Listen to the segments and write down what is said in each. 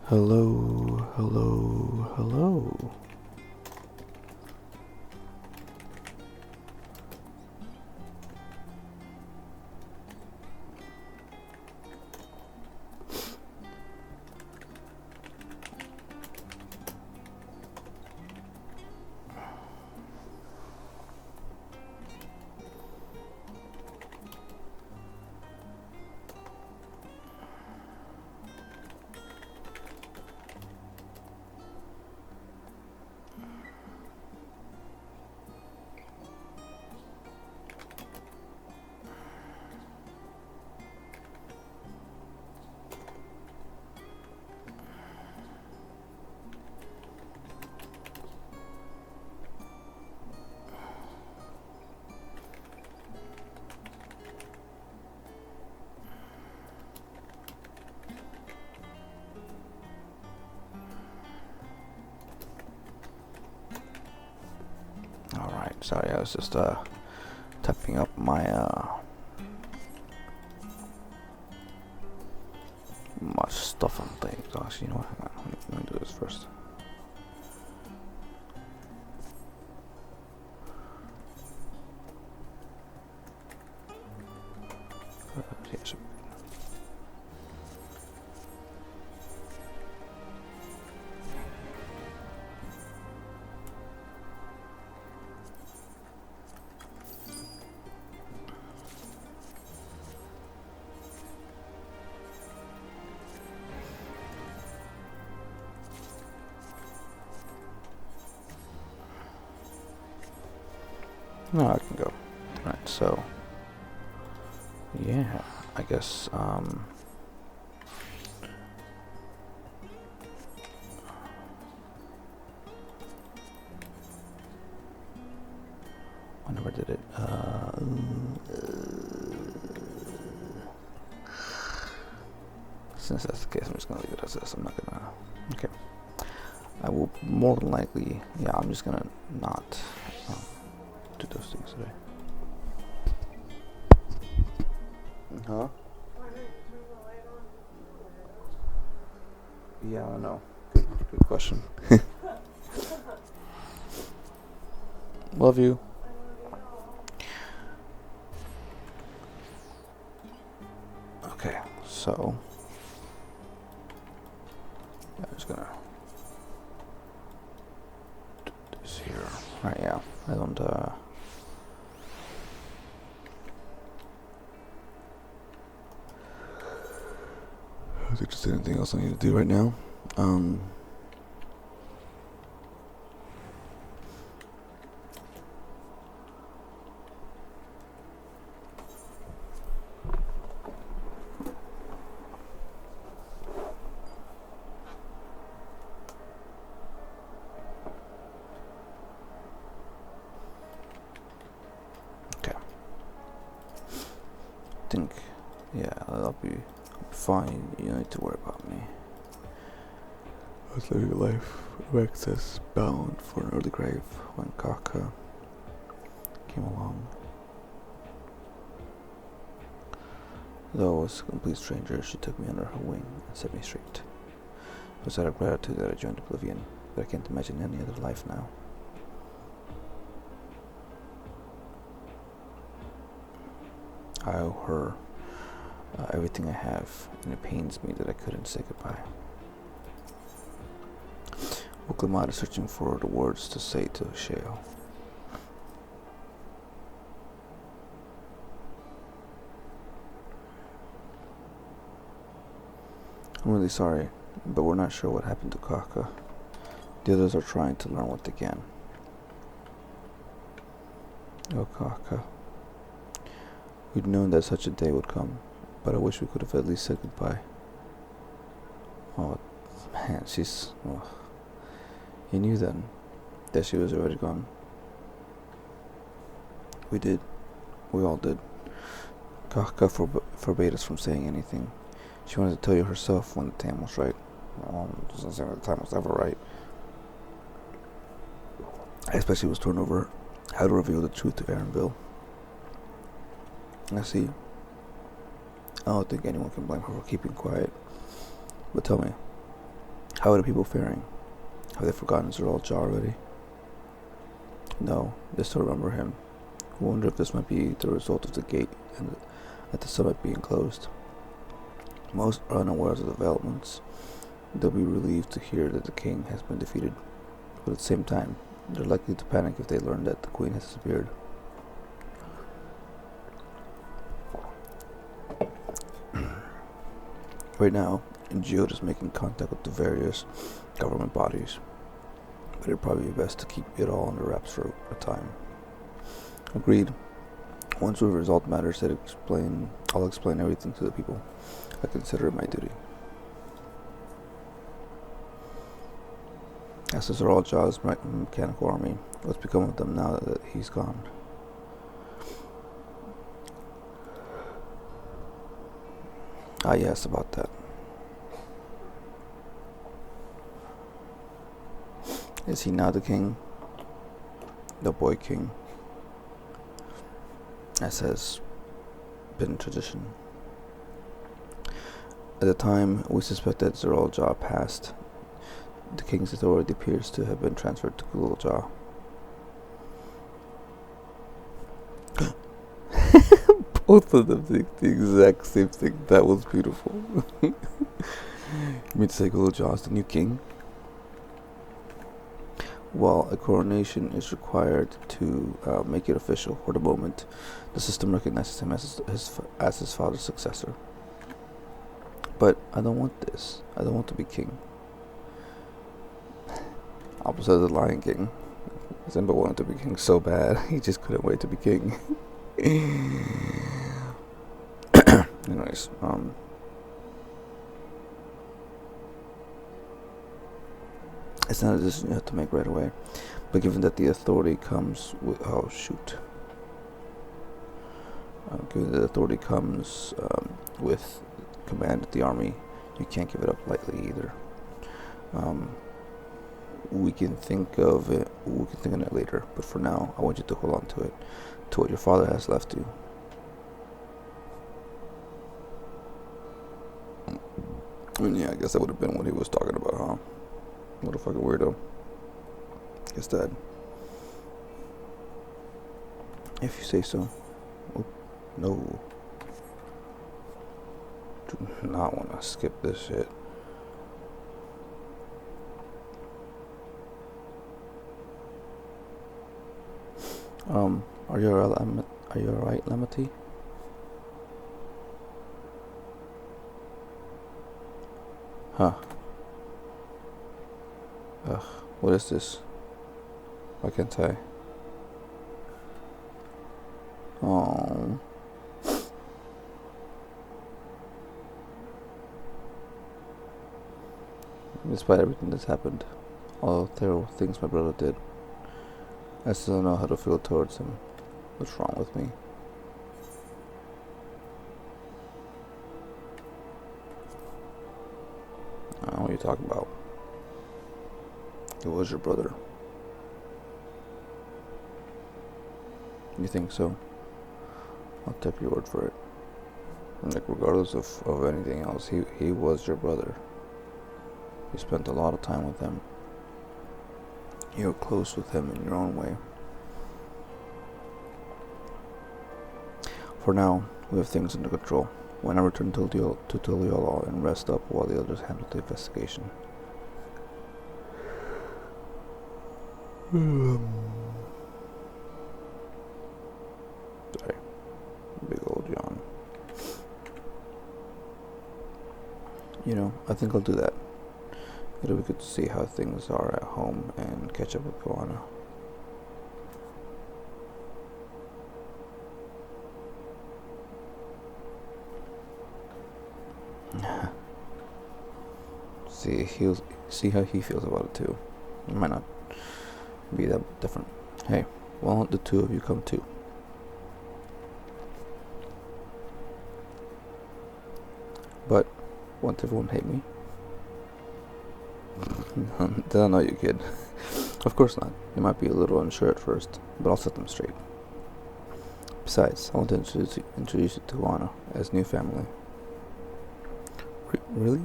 Hello, hello, hello. Alright, sorry, I was just typing up my my stuff and things. Actually, you know what? Hang on, let me do this first. Yes. No, I can go. Right, so yeah, I guess I never did it. Since that's the case, I'm just gonna leave it as this. I'm not gonna. Okay. I will more than likely. Yeah, I'm just gonna not do those things today. Huh? Yeah, I know. Good question. Love you. Okay, so I'm just gonna do this here. Alright, yeah. I don't is there just anything else I need to do right now? Okay. I think, yeah, I'll be fine. You don't need to worry about me. I was living a life of excess, bound for an early grave when Kaka came along. Though I was a complete stranger, she took me under her wing and set me straight. It was out of gratitude that I joined Oblivion, but I can't imagine any other life now. I owe her everything I have, and it pains me that I couldn't say goodbye. Oklamat is searching for the words to say to Sheo. I'm really sorry, but we're not sure what happened to Kaka. The others are trying to learn what they can. Oh, Kaka. We'd known that such a day would come, but I wish we could have at least said goodbye. Oh, man, she's... Oh. You knew then that she was already gone. We did. We all did. Kaka forbade us from saying anything. She wanted to tell you herself when the time was right. Doesn't say the time was ever right. I especially was torn over how to reveal the truth to Aaronville. I see. I don't think anyone can blame her for keeping quiet. But tell me, How are the people faring? Have they forgotten Zeral Jah already? No, they still remember him. I wonder if this might be the result of the gate and at the summit being closed. Most are unaware of the developments. They'll be relieved to hear that the king has been defeated, but at the same time, they're likely to panic if they learn that the queen has disappeared. Right now, Geode is making contact with the various government bodies, but it'd probably be best to keep it all under wraps for a time. Agreed. Once we've resolved matters that I'll explain everything to the people. I consider it my duty. As is Zeral Jah's mechanical army, what's become of them now that he's gone? Yes, about that. Is he now the king? The boy king? As has been tradition. At the time we suspect that Zeral Jah passed, the king's authority appears to have been transferred to Gulul Jah. Both of them think the exact same thing. That was beautiful. You mean to say Gulul Jah is the new king? While a coronation is required to make it official, for the moment, the system recognizes him as his father's successor. But I don't want this. I don't want to be king. Opposite of the Lion King. Simba wanted to be king so bad, he just couldn't wait to be king. Anyways, it's not a decision you have to make right away, but given that the authority comes with given that authority comes with command of the army, you can't give it up lightly either. We can think of it. We can think on it later, but for now, I want you to hold on to it, to what your father has left you. I mean, yeah, I guess that would have been what he was talking about, huh? What a fucking weirdo. Guess that. If you say so. Oh, no. Do not want to skip this shit. Are you alright, Lamati? Huh. Ugh, what is this? Why can't I? Oh. Despite everything that's happened, all the terrible things my brother did, I still don't know how to feel towards him. What's wrong with me? I don't know what you're talking about. It was your brother. You think so? I'll take your word for it. Like, regardless of anything else, he was your brother. You spent a lot of time with him. You were close with him in your own way. For now, we have things under control. When I return to Tuliolo and rest up while the others handle the investigation. Sorry. Big old yawn. You know, I think I'll do that. It'll be good to see how things are at home and catch up with Koana. See how he feels about it too. It might not be that different. Hey, why don't the two of you come too? But won't everyone hate me? Then I know you, kid. Of course not. They might be a little unsure at first, but I'll set them straight. Besides, I want to introduce you to Koana as new family. Really?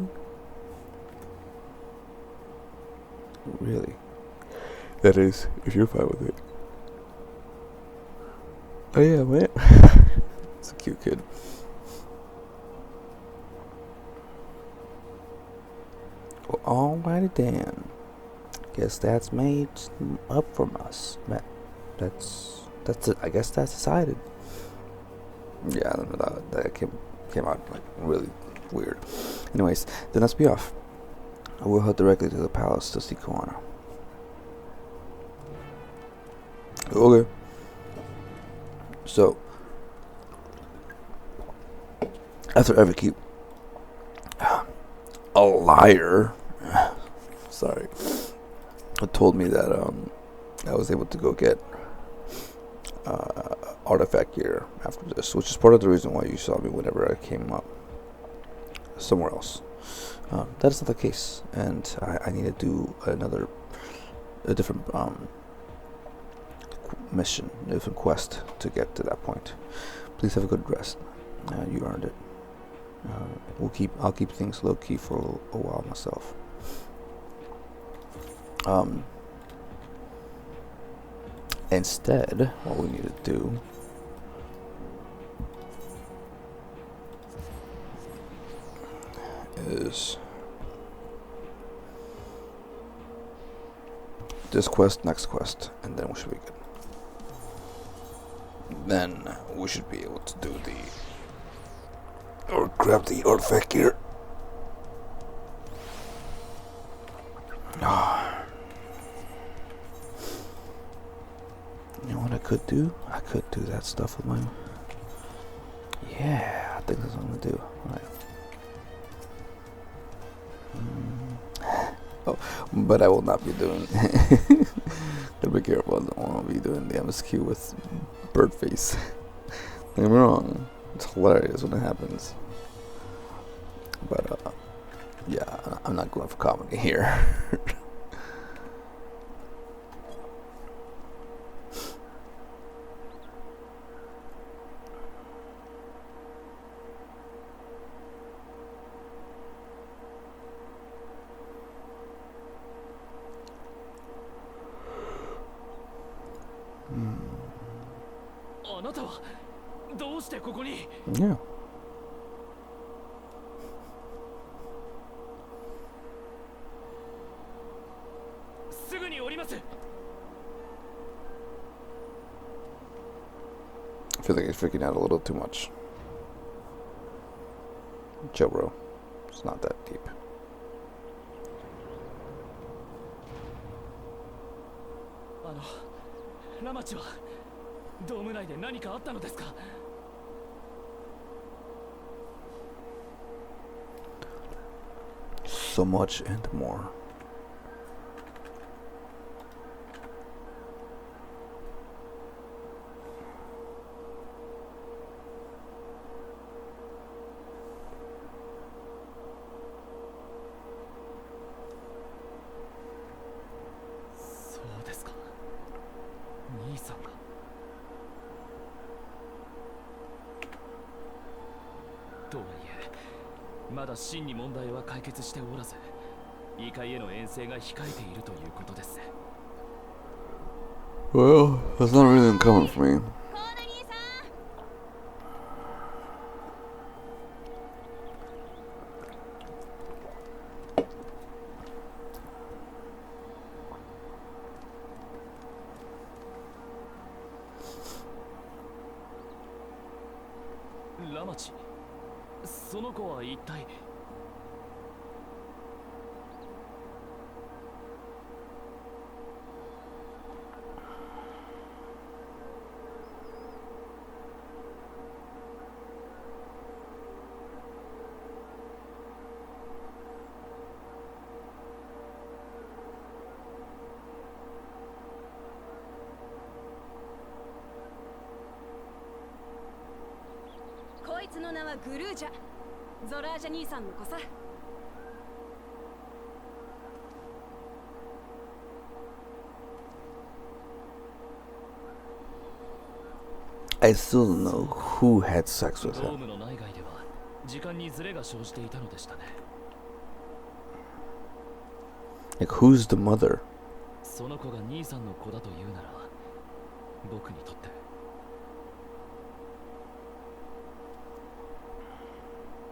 Really. That is, if you're fine with it. Oh yeah, man. It's a cute kid. Well, alrighty then. Guess that's made up from us. That's it. I guess that's decided. Yeah, I don't know, that came out like really weird. Anyways, then let's be off. We'll head directly to the palace to see Koana. Okay. So, after every keep, a liar, sorry, told me that I was able to go get artifact gear after this, which is part of the reason why you saw me whenever I came up somewhere else. That is not the case, and I need to do a different mission, a different quest to get to that point. Please have a good rest. You earned it. I'll keep things low key for a while myself. Instead, what we need to do is this quest, next quest, and then we should be good. Then we should be able to do or grab the artifact gear. You know what I could do? I could do that stuff with my... Yeah, I think that's what I'm gonna do. Right. Oh, but I will not be doing... Gotta be careful, I don't want to be doing the MSQ with bird face. Don't get me wrong, it's hilarious when it happens. But, yeah, I'm not going for comedy here. Yeah. I feel like he's freaking out a little too much. Chill, bro. It's not that deep. So much and more. Well, that's not really uncommon for me. I still don't know who had sex with him. Like, who's the mother? その子が兄さんの子だと言うなら、僕にとって。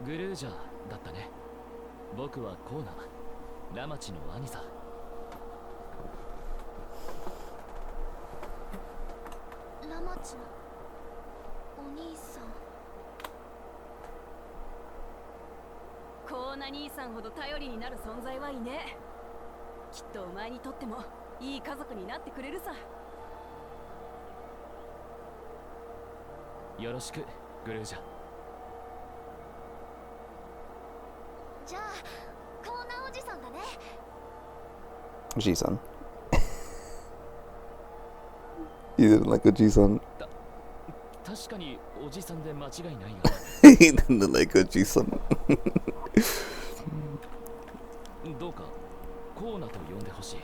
グルージャーだったね。僕はコーナ、ラマチの兄さ。ラマチのお兄さん。コーナ兄さんほど頼りになる存在はいねえ。きっとお前にとってもいい家族になってくれるさ。よろしく、グルージャ。じゃあコーナおじさんだね。G-san. He didn't like a G-san. 確かにおじさんで間違いないが。He didn't like a G-san. どうかコーナと呼んでほしい。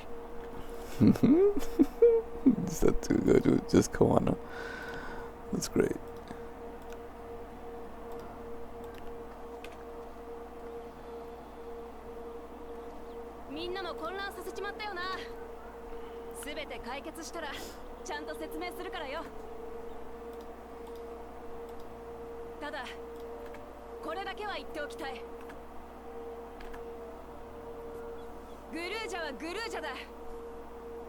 Is that too good? Just Koana. That's great. みんなも混乱させちまったよな。すべて解決したらちゃんと説明するからよ。ただこれだけは言っておきたい。グルージャはグルージャだ。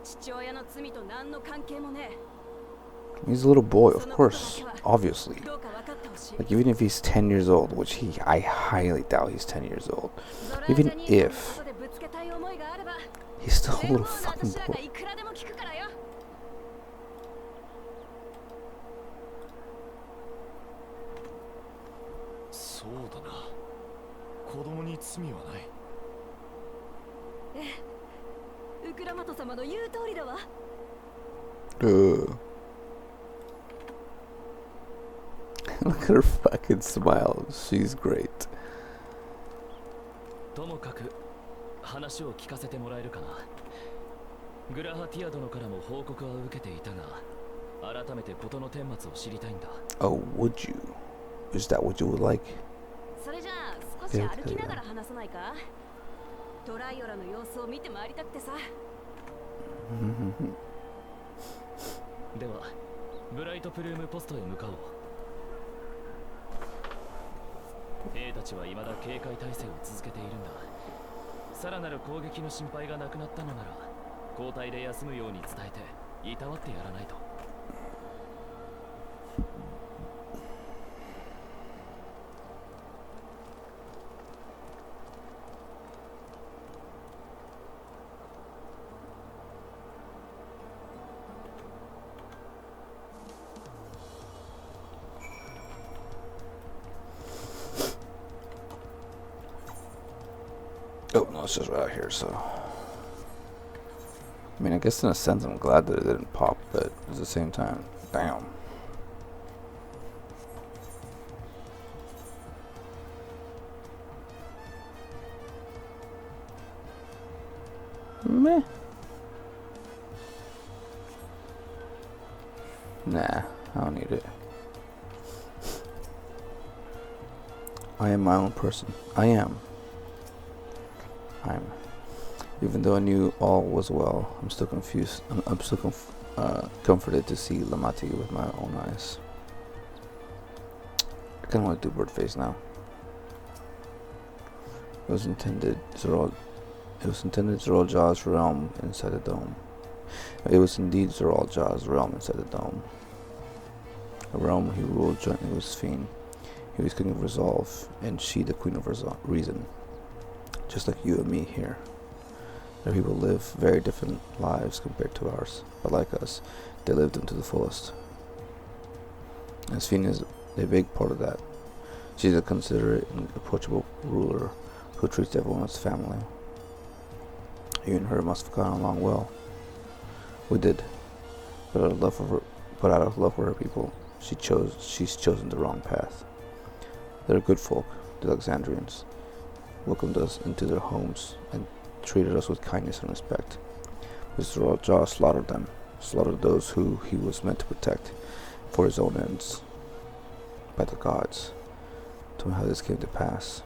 父親の罪と何の関係もねえ。 He's a little boy, of course, obviously. どうか分かってほしい。 Like, even if he's 10 years old, which I highly doubt he's 10 years old. Even if, he's still a little fucking boy. いくらでも聞くからよ。そうだな。子供に罪はない。ウクラマト様の言う通りだわ。Look at her fucking smile. She's great. ともかく話を聞かせてもらえるかな。グラハティア殿からも報告は受けていたが、改めて事の顛末を知りたいんだ。Oh, would you? Is that what you would like? それじゃあ少し歩きながら話さないか。トライオラの様子を見て回りたくてさ。ではブライトプルームポストへ向かおう。兵たちは未だ警戒態勢を続けているんだ。さらなる攻撃の心配がなくなったのなら交代で休むように伝えていたわってやらないと。Oh, no, it's just right out here, so. I mean, I guess in a sense I'm glad that it didn't pop, but at the same time, damn. Meh. Nah, I don't need it. I am my own person. I am. Even though I knew all was well, I'm still confused. I'm still comforted to see Lamati with my own eyes. I kind of want to do bird face now. It was intended Zoral Jaw's realm inside the dome. It was indeed Zoral Jaw's realm inside the dome. A realm he ruled jointly with Sphene. He was king of resolve, and she the queen of reason. Just like you and me here. Their people live very different lives compared to ours, but like us, they lived them to the fullest. And Sphene is a big part of that. She's a considerate and approachable ruler who treats everyone as family. You and her must have gotten along well. We did, but out of love for her people, she's chosen the wrong path. They're good folk, the Alexandrians. Welcomed us into their homes and treated us with kindness and respect. Mr. Jaw slaughtered them, slaughtered those who he was meant to protect for his own ends. By the gods, tell me how this came to pass. グルージャ、 Pass.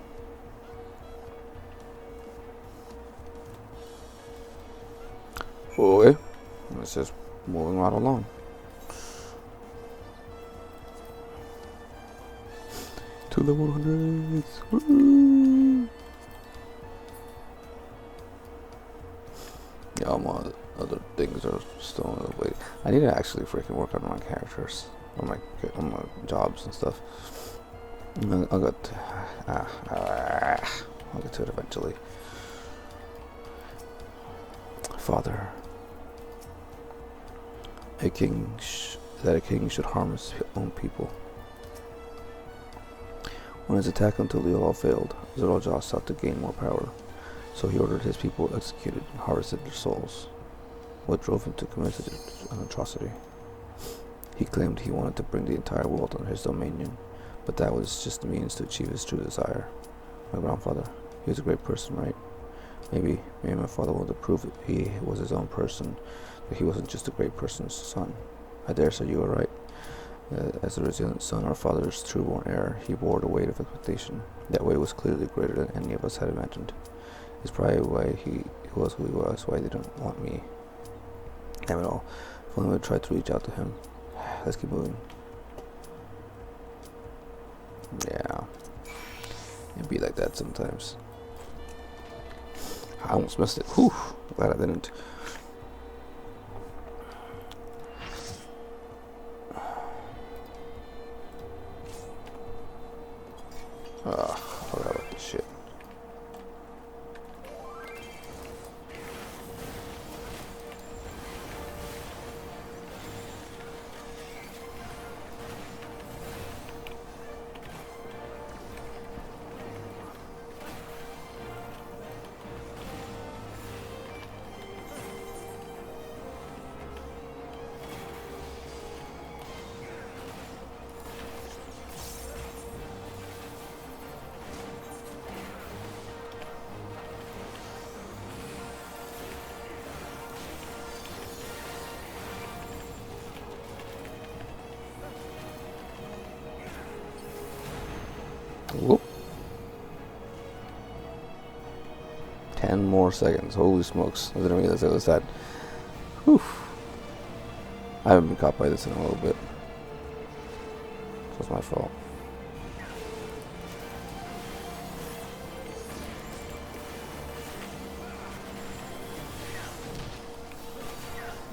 Okay. Let's just moving right along. To the 100s. Woo! Yeah, all my other things are still on the way. I need to actually freaking work on my characters, on my jobs and stuff. I'll get to it eventually. Father, a king should harm his own people. When his attack on Tuliol failed, Zoroja sought to gain more power, so he ordered his people executed and harvested their souls. What drove him to commit such an atrocity? He claimed he wanted to bring the entire world under his dominion, but that was just the means to achieve his true desire. My grandfather, he was a great person, right? Maybe my father wanted to prove he was his own person, that he wasn't just a great person's son. I dare say you were right. As a resilient son, our father's true-born heir, he bore the weight of expectation. That weight was clearly greater than any of us had imagined. It's probably why he was who he was, why they didn't want me. Damn it all. If only we tried to reach out to him. Let's keep moving. Yeah. It'd be like that sometimes. I almost missed it. Whew. Glad I didn't. Forgot about this shit. Whoop. 10 more seconds. Holy smokes. I didn't realize it was that. Whew. I haven't been caught by this in a little bit. So it's my fault.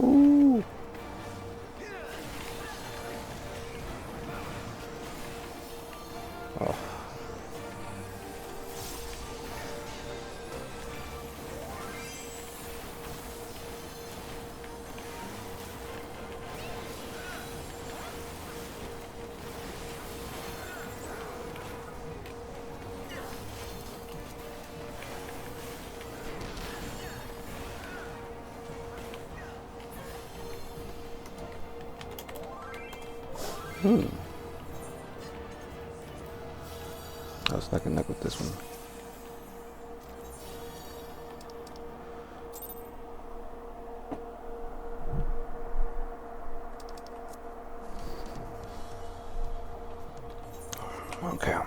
Ooh. Oh. I was neck and neck with this one. Okay.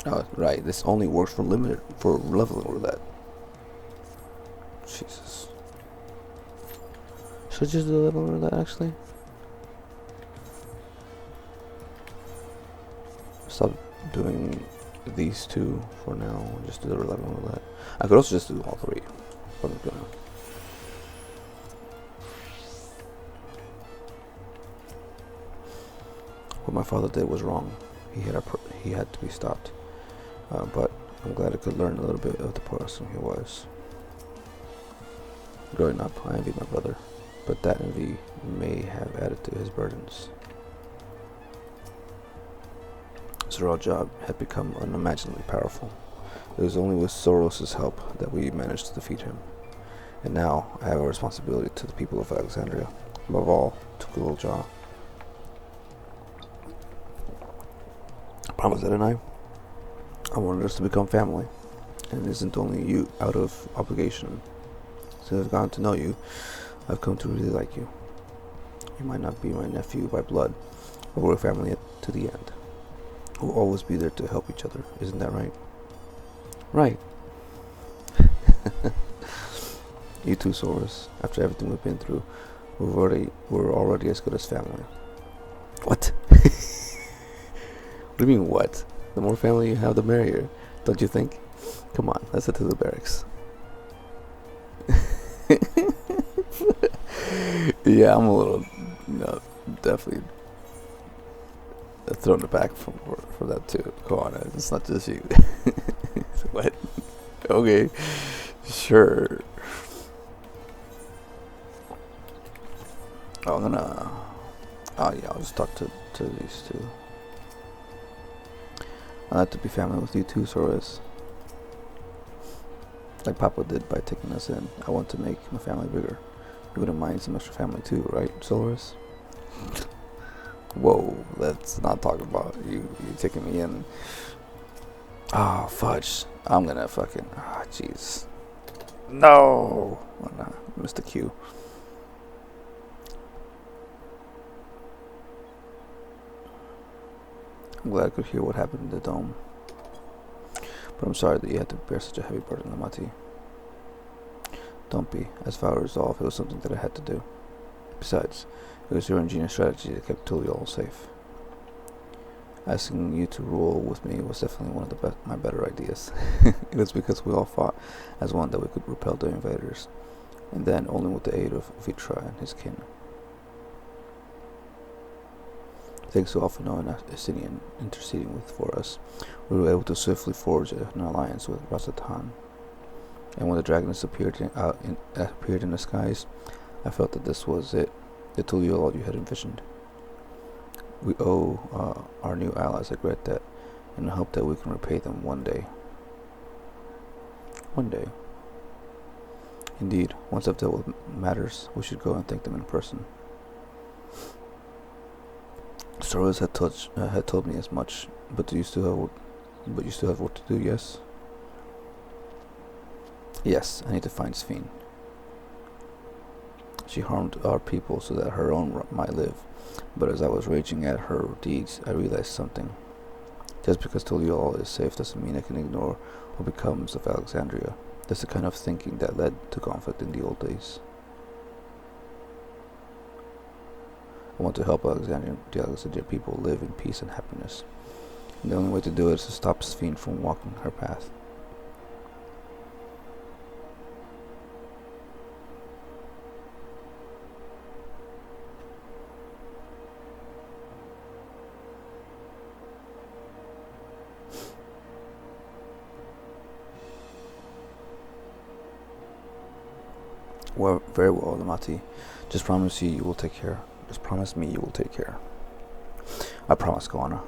Oh, right. This only works for leveling roulette. Jesus. Should I just do leveling roulette actually? Stop doing these two for now and just do the leveling roulette. I could also just do all three, but I'm gonna. What my father did was wrong. He had to be stopped. But I'm glad I could learn a little bit of the person he was. Growing up, I envied my brother, but that envy may have added to his burdens. Zoroja had become unimaginably powerful. It was only with Soros' help that we managed to defeat him. And now I have a responsibility to the people of Alexandria, above all to Gulja. I promised that, didn't I wanted us to become family, and it isn't only you out of obligation. Since I've gotten to know you, I've come to really like you. You might not be my nephew by blood, but we're family to the end. We'll always be there to help each other, isn't that right? Right. You too, Soros. After everything we've been through, we're already as good as family. What? What do you mean, what? The more family you have, the merrier. Don't you think? Come on, let's head to the barracks. Yeah, I'm a little, definitely thrown aback from that too. Come on, it's not just you. What? Okay, sure. I'm gonna. Oh yeah, I'll just talk to these two. I'd like to be family with you too, Soros. Like Papa did by taking us in. I want to make my family bigger. You wouldn't mind some extra family too, right, Soros? Whoa, let's not talk about you taking me in. Oh, fudge. I'm gonna fucking... Ah, jeez. No! Oh, no. Mr. Q. I'm glad I could hear what happened in the dome. But I'm sorry that you had to bear such a heavy burden, Lamati. Don't be. As far as resolve, it was something that I had to do. Besides, it was your ingenious strategy that kept Tuliol safe. Asking you to rule with me was definitely one of my better ideas. It was because we all fought as one that we could repel the invaders, and then only with the aid of Vitra and his kin. Thanks to Alphino and Astinian interceding for us, we were able to swiftly forge an alliance with Rasatan. And when the dragons appeared in the skies, I felt that this was it, the Tuliol you had envisioned. We owe our new allies a great debt, and hope that we can repay them one day. One day. Indeed, once I've dealt with matters, we should go and thank them in person. Soros had told me as much, but you still have work to do, yes? Yes, I need to find Sphene. She harmed our people so that her own might live, but as I was raging at her deeds, I realized something. Just because Tuliol is safe doesn't mean I can ignore what becomes of Alexandria. That's the kind of thinking that led to conflict in the old days. I want to help the Alexandria people live in peace and happiness. And the only way to do it is to stop Sphene from walking her path. Well, very well, Lamati. Just promise me you will take care. I promise, Goanna.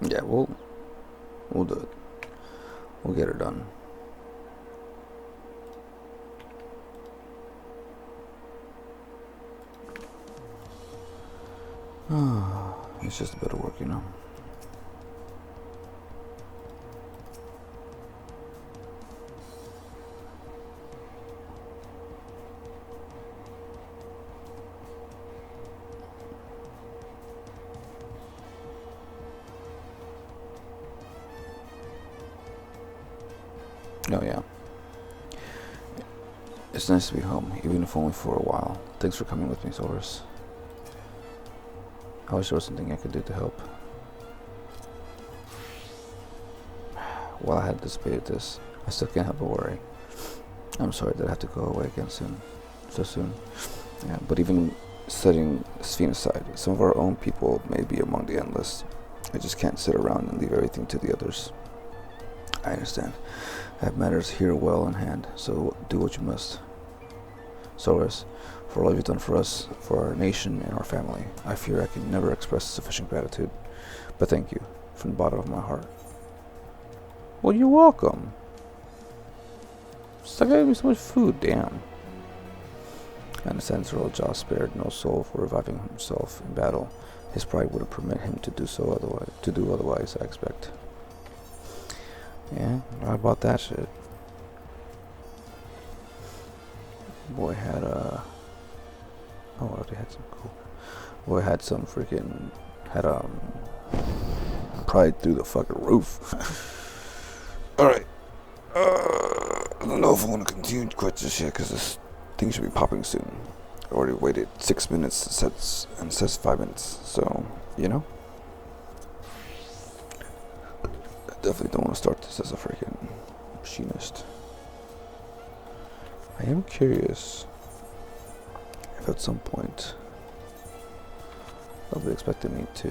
Yeah, we'll do it. We'll get her done. It's just a bit of work, you know. Oh yeah. It's nice to be home, even if only for a while. Thanks for coming with me, Soros. I wish there was something I could do to help. While I had anticipated this, I still can't help but worry. I'm sorry that I have to go away again so soon. Yeah, but even setting Sphene aside, some of our own people may be among the endless. I just can't sit around and leave everything to the others. I understand. I have matters here well in hand, so do what you must. Soros, for all you've done for us, for our nation and our family, I fear I can never express sufficient gratitude. But thank you, from the bottom of my heart. Well, you're welcome. This guy gave me so much food, damn. I understand Earl Jaw spared no soul for reviving himself in battle. His pride wouldn't permit him to do otherwise, I expect. Yeah, how about that shit? Boy had right through the fucking roof. Alright. I don't know if I want to continue quite just yet because this thing should be popping soon. I already waited 6 minutes and it says 5 minutes. So, you know. I definitely don't want to start this as a freaking machinist. I am curious if at some point they'll be expecting me to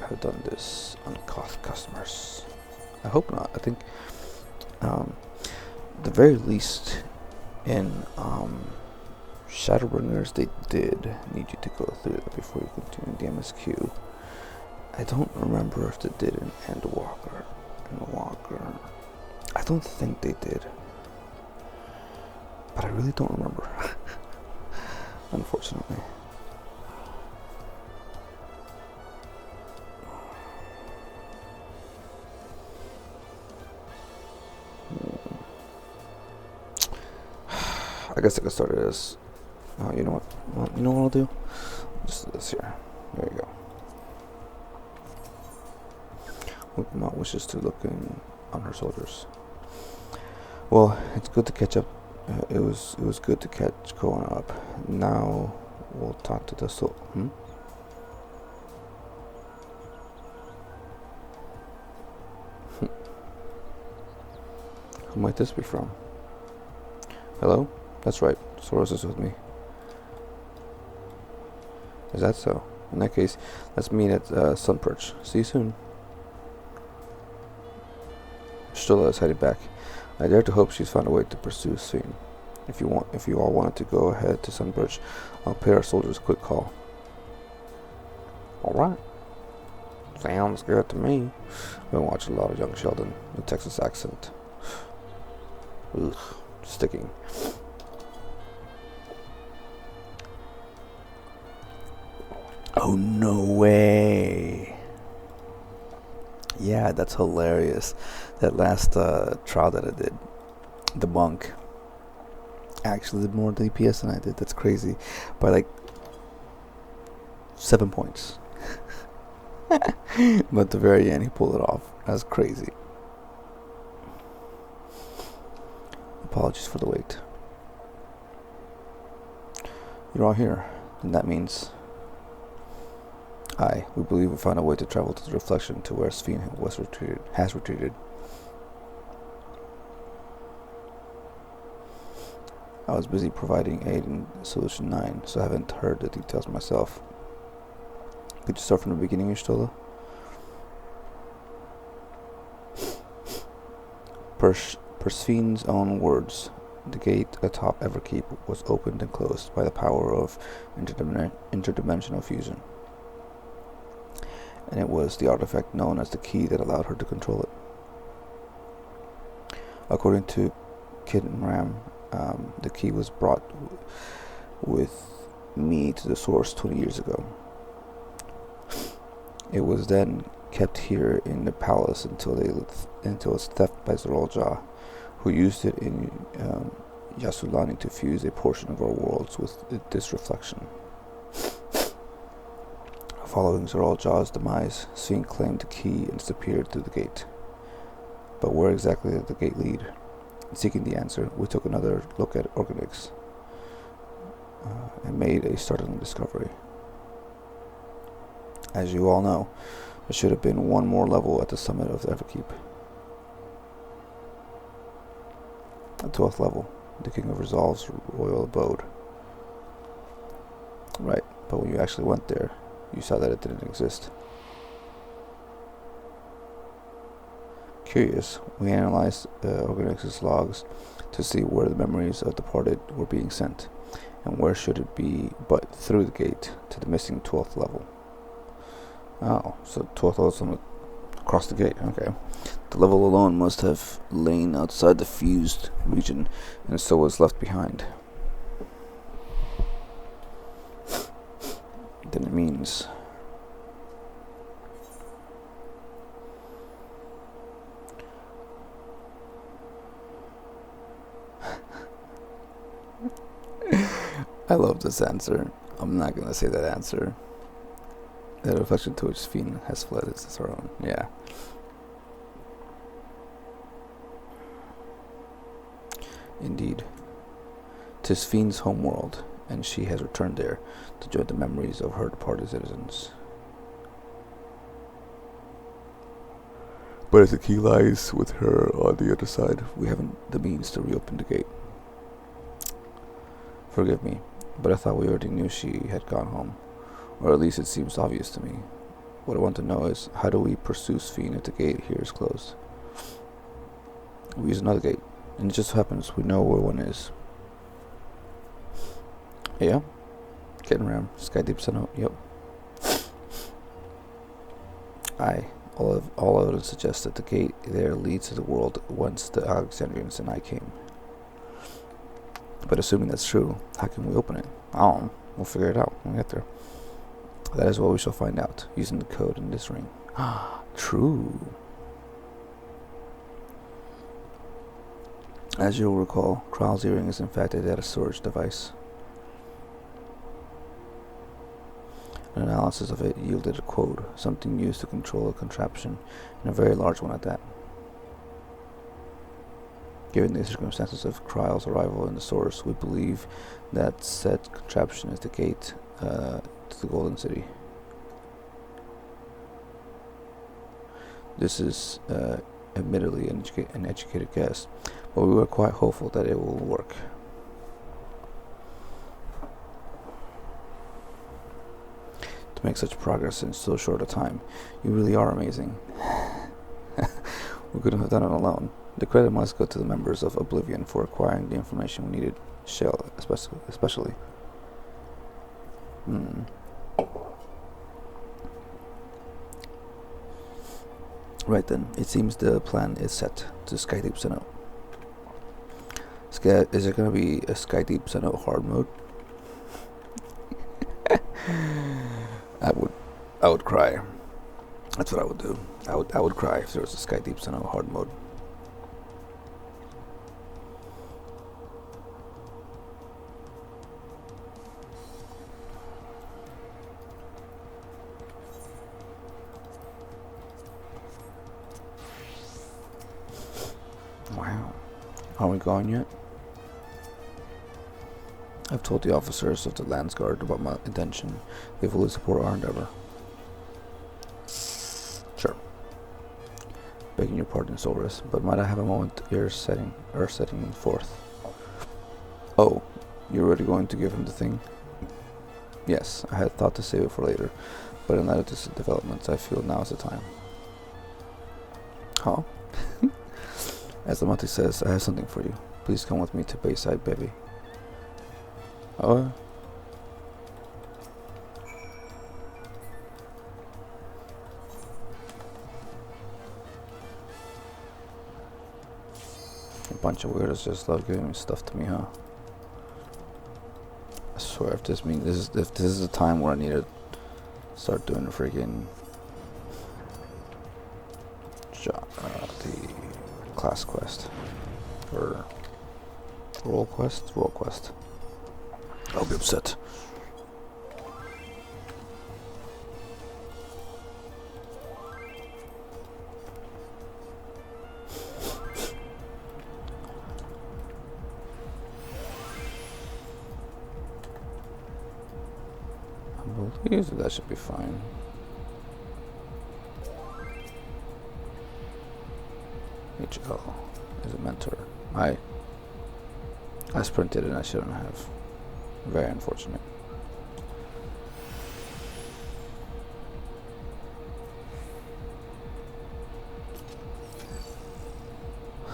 have done this on customers. I hope not. I think the very least in Shadowbringers they did need you to go through that before you continue the MSQ. I don't remember if they did in Endwalker. I don't think they did. But I really don't remember. Unfortunately. I guess I could start it as you know what? Well, you know what I'll do? Just do this here. There you go. With my wishes to looking on her shoulders. Well, it's good to catch up. It was good to catch going up. Now we'll talk to the soul. Who might this be from? Hello? That's right. Soros is with me. Is that so? In that case, let's meet at Sunperch. See you soon. Stola is headed back. I dare to hope she's found a way to pursue Sven. If you all wanted to go ahead to Sunbridge, I'll pay our soldiers a quick call. Alright. Sounds good to me. I've been watching a lot of Young Sheldon. The Texas accent. Ugh. Sticking. Oh, no way. Yeah, that's hilarious. That last trial that I did, the monk actually did more DPS than I did. That's crazy. By like 7 points. But at the very end, he pulled it off. That's crazy. Apologies for the wait. You're all here, and that means we believe we found a way to travel to the reflection to where Sven has retreated. I was busy providing aid in Solution 9, so I haven't heard the details myself. Could you start from the beginning, Stola? Per Sven's own words, the gate atop Everkeep was opened and closed by the power of interdimensional fusion. And it was the artifact known as the key that allowed her to control it. According to Kid and Ram, the key was brought with me to the source 20 years ago. It was then kept here in the palace until its theft by Zorolja, who used it in Yasulani to fuse a portion of our worlds with this reflection. Following Zorolja's demise, Sven claimed the key and disappeared through the gate. But where exactly did the gate lead? Seeking the answer, we took another look at Organics and made a startling discovery. As you all know, there should have been one more level at the summit of the Everkeep. The 12th level, the King of Resolve's royal abode. Right, but when you actually went there, you saw that it didn't exist. Curious, we analyzed Organics' logs to see where the memories of the departed were being sent, and where should it be but through the gate to the missing 12th level. Oh, so 12th level is across the gate, okay. The level alone must have lain outside the fused region, and so was left behind. Then it means I love this answer. I'm not gonna say that answer. The reflection to which Fiend has fled is the throne. Yeah. Indeed. 'Tis Fiend's homeworld, and she has returned there to join the memories of her departed citizens. But as the key lies with her on the other side, we haven't the means to reopen the gate. Forgive me, but I thought we already knew she had gone home. Or at least it seems obvious to me. What I want to know is, how do we pursue Fiend if the gate here is closed? We use another gate, and it just happens we know where one is. Yeah? Getting around. Sky Deep Sun. Yep. Aye. All evidence suggests that the gate there leads to the world whence the Alexandrians and I came. But assuming that's true, how can we open it? I don't know. We'll figure it out when we get there. That is what we shall find out, using the code in this ring. True. As you'll recall, Kral's earring is in fact a data storage device. An analysis of it yielded a code, something used to control a contraption, and a very large one at that. Given the circumstances of Kral's arrival in the source, we believe that said contraption is the gate to the Golden City. This is admittedly an educated guess, but we were quite hopeful that it will work. To make such progress in so short a time, you really are amazing. We couldn't have done it alone. The credit must go to the members of Oblivion for acquiring the information we needed, Shell especially. Right then, it seems the plan is set to Skydeep Sinnoh. Is there going to be a Skydeep Sinnoh hard mode? I would cry. That's what I would do. I would cry if there was a Skydeep Sinnoh hard mode. Wow. Are we gone yet? I've told the officers of the Lands Guard about my intention. They fully support our endeavor. Sure. Begging your pardon, Solris, but might I have a moment here setting forth? Oh, you're already going to give him the thing? Yes, I had thought to save it for later, but in light of these developments, I feel now is the time. Huh? As the Mati says, I have something for you. Please come with me to Bayside, baby. Oh. A bunch of weirdos just love giving stuff to me, huh? I swear, if this is the time where I need to start doing the freaking the class quest or role quest. I'll be upset. I believe that should be fine. HL is a mentor. I sprinted and I shouldn't have. Very unfortunate.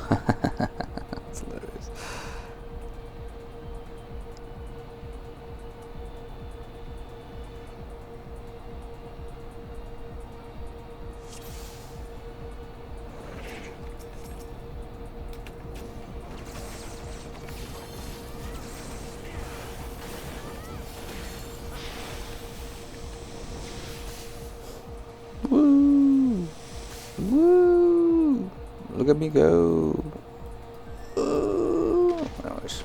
That's hilarious. Woo! Woo! Look at me go! Anyways.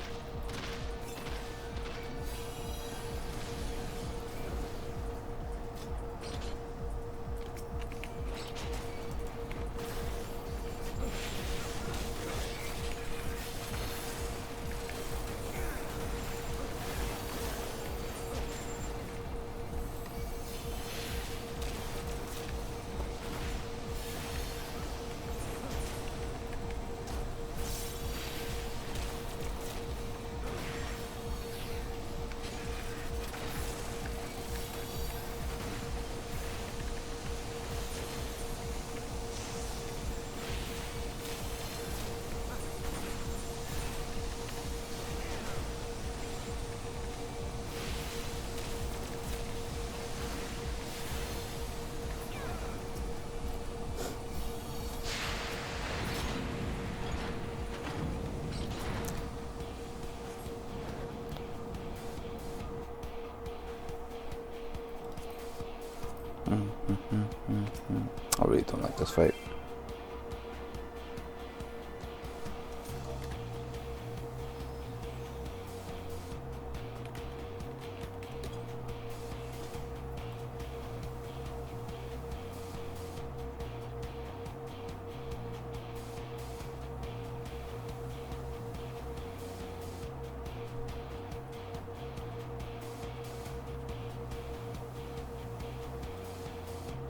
I really don't like this fight.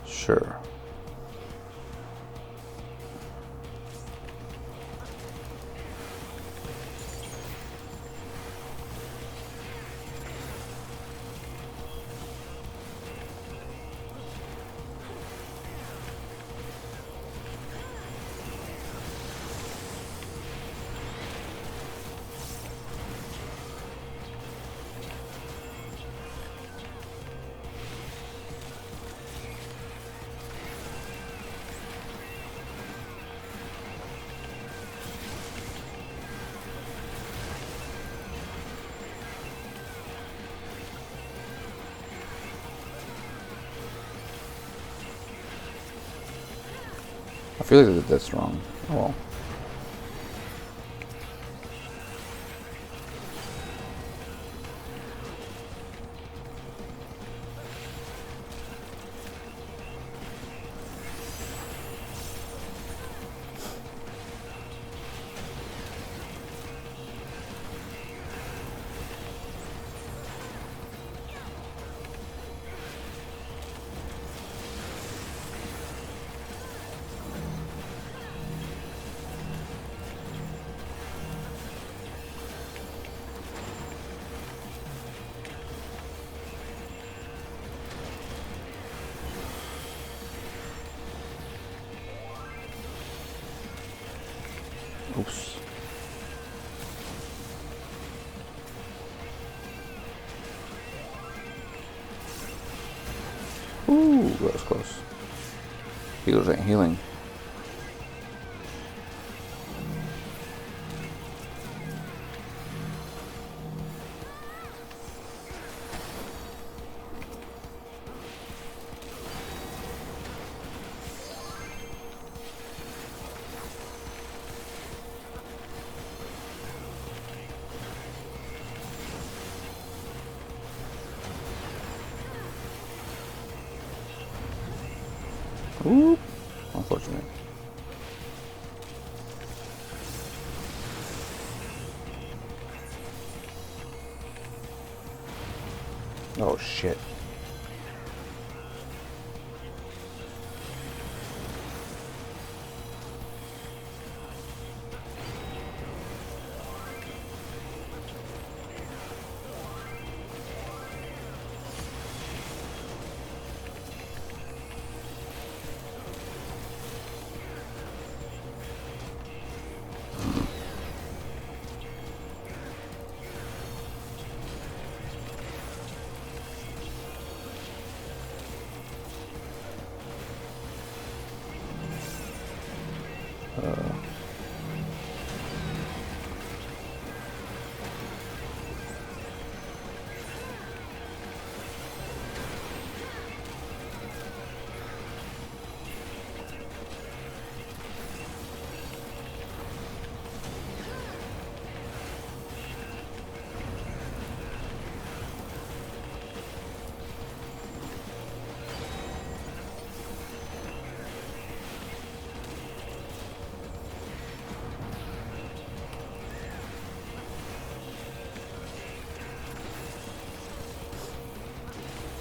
Sure. I feel like that's wrong. Oh well. Oops. Ooh, that was close. Healers ain't healing. Ooh, unfortunate. Oh shit.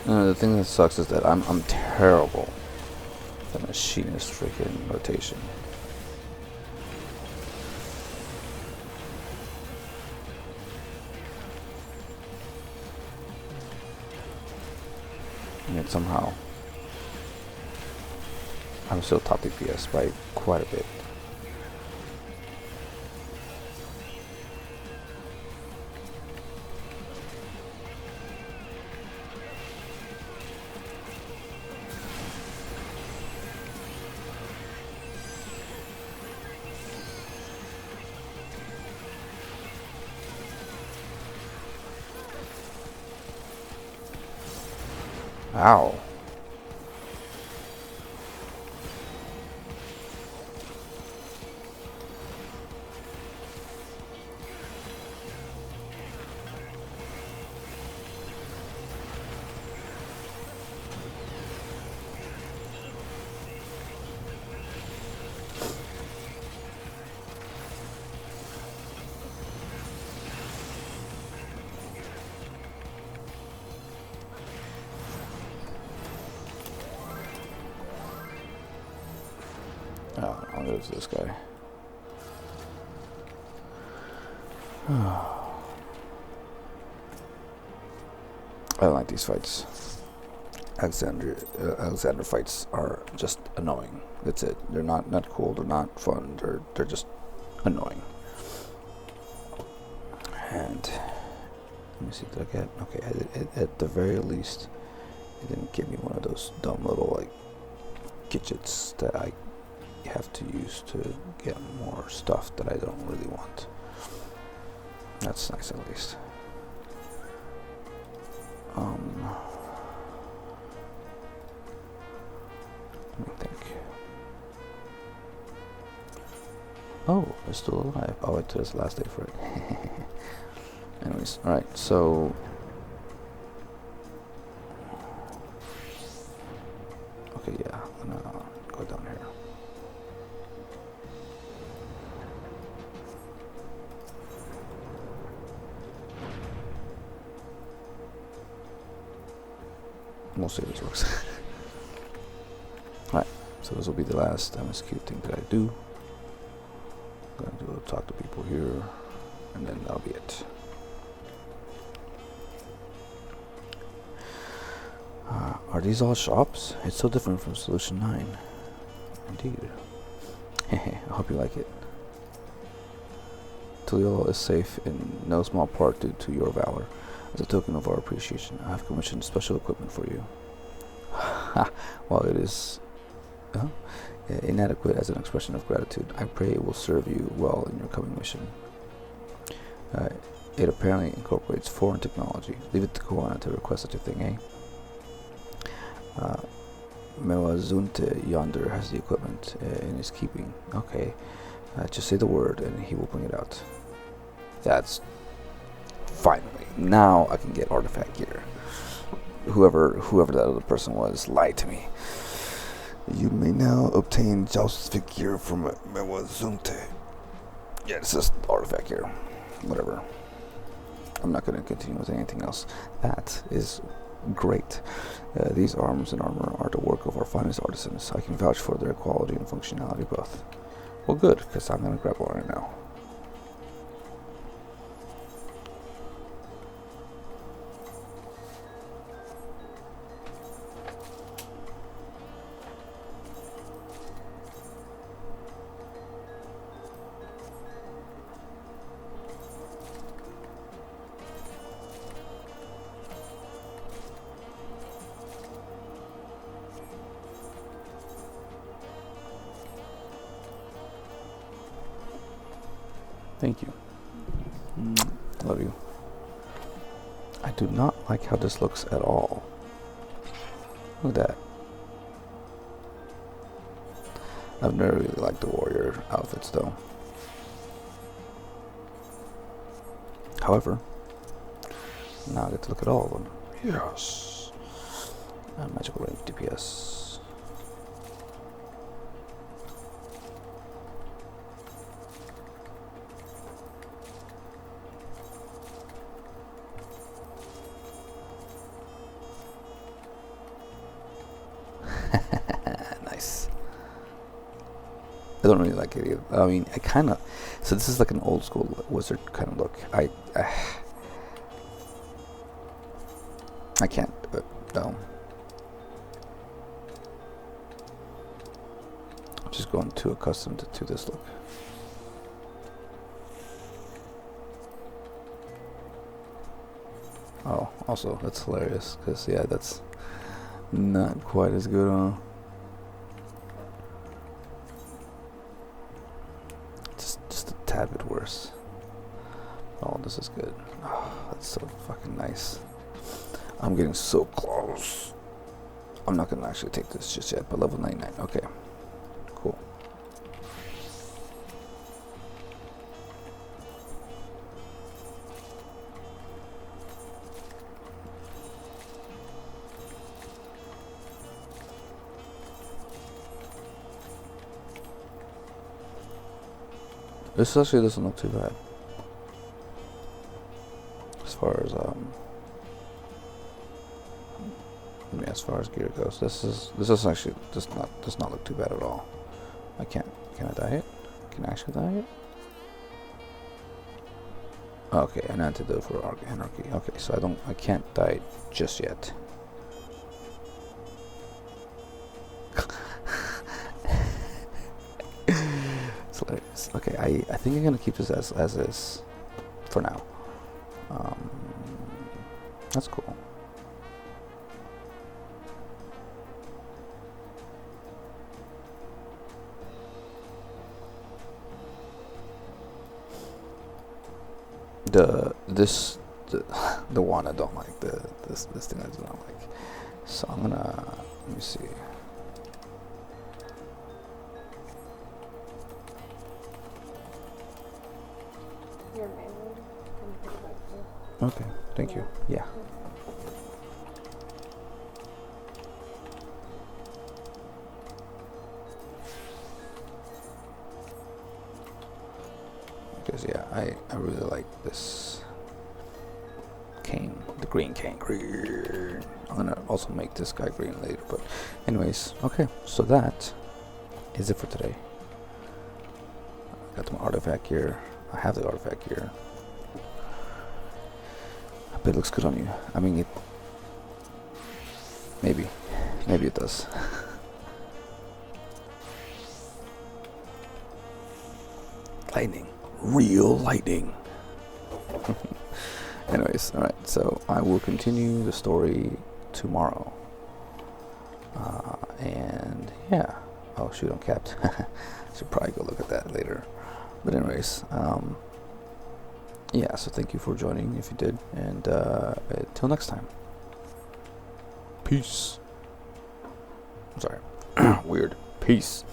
The thing that sucks is that I'm terrible at machinist freaking rotation. And yet somehow I'm still top DPS by quite a bit. Ow. I'll go to this guy. I don't like these fights. Alexander fights are just annoying. That's it. They're not cool. They're not fun. They're just annoying. And let me see. Did I get? Okay. At the very least, it didn't give me one of those dumb little like gadgets that I have to use to get more stuff that I don't really want. That's nice at least. Let me think. Oh, it's still alive. Oh, wait till this last day for it. Anyways, alright, so okay, yeah, I'm gonna go down here. We'll see if this works. Alright, so this will be the last MSQ thing that I do. I'm gonna talk to people here, and then that'll be it. Are these all shops? It's so different from Solution 9. Indeed. I hope you like it. Tuliolo is safe in no small part due to your valor. As a token of our appreciation, I have commissioned special equipment for you. While it is inadequate as an expression of gratitude, I pray it will serve you well in your coming mission. It apparently incorporates foreign technology. Leave it to Koana to request such a thing, eh? Mewazunte yonder has the equipment in his keeping. Okay, just say the word and he will bring it out. That's finally. Now I can get artifact gear. Whoever that other person was lied to me. You may now obtain joustic gear from Mewazunte. Yeah, it's just artifact gear. Whatever. I'm not going to continue with anything else. That is great. These arms and armor are the work of our finest artisans. I can vouch for their quality and functionality both. Well, good, because I'm going to grab one right now. Thank you. Love you. I do not like how this looks at all. Look at that. I've never really liked the warrior outfits though. However, now I get to look at all of them. Yes. Magical range DPS. Nice. I don't really like it either. I mean, I kind of... So this is like an old school wizard kind of look. I can't do it, though. I'm just going too accustomed to this look. Oh, also, that's hilarious. Because, yeah, that's not quite as good, huh? Just a tad bit worse. Oh, this is good. Oh, that's so fucking nice. I'm getting so close. I'm not gonna actually take this just yet, but level 99. Okay, cool. This actually doesn't look too bad. As far as as far as gear goes, this is actually does not look too bad at all. I can't. Can I dye it? Can I actually dye it? Okay, an antidote for anarchy. Okay, so I can't dye it just yet. It's hilarious. Okay, I think I'm gonna keep this as is for now. That's cool. The one I don't like, this thing I do not like. So I'm gonna, let me see. Your manual. Can you put it back there? Okay, thank you. Yeah. Because yeah, I really like this cane, the green cane. Green. I'm gonna also make this guy green later, but anyways, okay. So that is it for today. Got my artifact here. I have the artifact here. I bet it looks good on you. I mean, it. Maybe it does. Lightning. Real lightning. Anyways, alright, so I will continue the story tomorrow. And yeah. Oh shoot, I'm capped. Should probably go look at that later. But anyways, yeah, so thank you for joining if you did. And until next time. Peace. I'm sorry. Weird. Peace.